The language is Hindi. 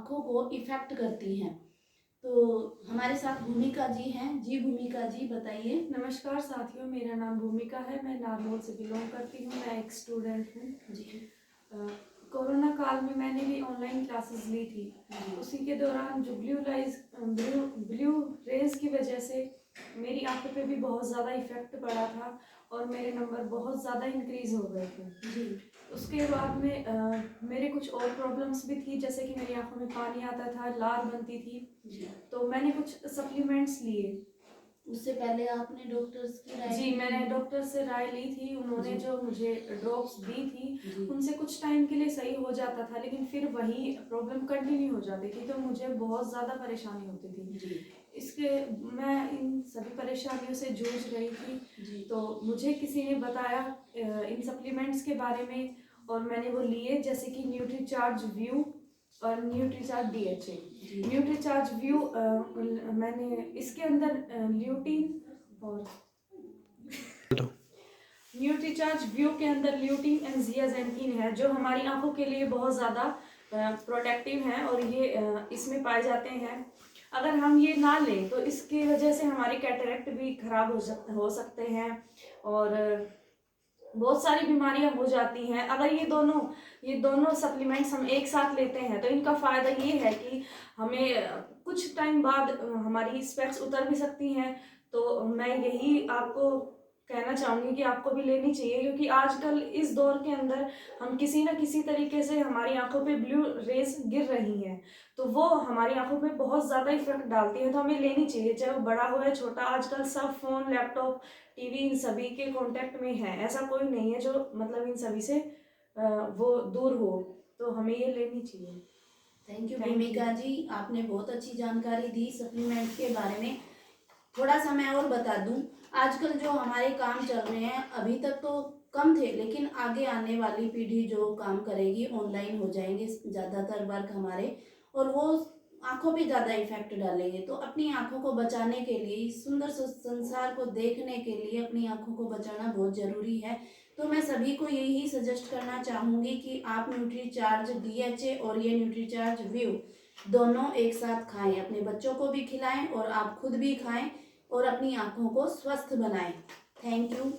आँखों को इफ़ेक्ट करती हैं। तो हमारे साथ भूमिका जी हैं। जी भूमिका जी बताइए। नमस्कार साथियों, मेरा नाम भूमिका है। मैं नारनौल से बिलोंग करती हूँ। मैं एक स्टूडेंट हूँ जी कोरोना काल में मैंने भी ऑनलाइन क्लासेस ली थी। उसी के दौरान जो ब्लू रेज की वजह से मेरी आंखों पे भी बहुत ज़्यादा इफ़ेक्ट पड़ा था और मेरे नंबर बहुत ज़्यादा इंक्रीज़ हो गए थे। जी उसके बाद में मेरे कुछ और प्रॉब्लम्स भी थी, जैसे कि मेरी आंखों में पानी आता था, लार बनती थी। जी तो मैंने कुछ सप्लीमेंट्स लिए। उससे पहले आपने डॉक्टर्स की राय जी, ली? मैंने डॉक्टर से राय ली थी। उन्होंने जी जो मुझे ड्रॉप्स दी थी जी उनसे कुछ टाइम के लिए सही हो जाता था, लेकिन फिर वही प्रॉब्लम कंटिन्यू हो जाती थी, तो मुझे बहुत ज़्यादा परेशानी होती थी। जी इसके मैं इन सभी परेशानियों से जूझ रही थी। जी तो मुझे किसी ने बताया इन सप्लीमेंट्स के बारे में और मैंने वो लिए, जैसे कि न्यूट्रीचार्ज व्यू और न्यूट्रीचार्ज DHA। जी न्यूट्रीचार्ज व्यू मैंने इसके अंदर ल्यूटीन और न्यूट्रीचार्ज व्यू के अंदर ल्यूटीन एंड जियाजेंथीन है, जो हमारी आंखों के लिए बहुत ज़्यादा प्रोटेक्टिव है और ये इसमें पाए जाते हैं। अगर हम ये ना लें तो इसकी वजह से हमारे कैटरेक्ट भी खराब हो सकते हैं और बहुत सारी बीमारियां हो जाती हैं। अगर ये दोनों सप्लीमेंट्स हम एक साथ लेते हैं तो इनका फ़ायदा ये है कि हमें कुछ टाइम बाद हमारी स्पेक्स उतर भी सकती हैं। तो मैं यही आपको कहना चाहूँगी कि आपको भी लेनी चाहिए, क्योंकि आजकल इस दौर के अंदर हम किसी न किसी तरीके से हमारी आंखों पे ब्लू रेज गिर रही हैं, तो वो हमारी आंखों पे बहुत ज़्यादा इफेक्ट डालती है। तो हमें लेनी चाहिए, चाहे वो बड़ा हो या छोटा। आजकल सब फ़ोन, लैपटॉप, टीवी इन सभी के कांटेक्ट में है। ऐसा कोई नहीं है जो मतलब इन सभी से वो दूर हो, तो हमें ये लेनी चाहिए। थैंक यू Thank भूमिका जी, आपने बहुत अच्छी जानकारी दी सप्लीमेंट के बारे में। थोड़ा सा मैं और बता दूं, आजकल जो हमारे काम चल रहे हैं अभी तक तो कम थे, लेकिन आगे आने वाली पीढ़ी जो काम करेगी ऑनलाइन हो जाएंगे ज़्यादातर वर्क हमारे, और वो आंखों पे ज़्यादा इफेक्ट डालेंगे। तो अपनी आंखों को बचाने के लिए, इस सुंदर संसार को देखने के लिए अपनी आंखों को बचाना बहुत ज़रूरी है। तो मैं सभी को यही सजेस्ट करना चाहूँगी कि आप न्यूट्रीचार्ज DHA और ये न्यूट्रीचार्ज व्यू दोनों एक साथ खाएं, अपने बच्चों को भी खिलाएं और आप खुद भी खाएं और अपनी आंखों को स्वस्थ बनाएं। Thank you.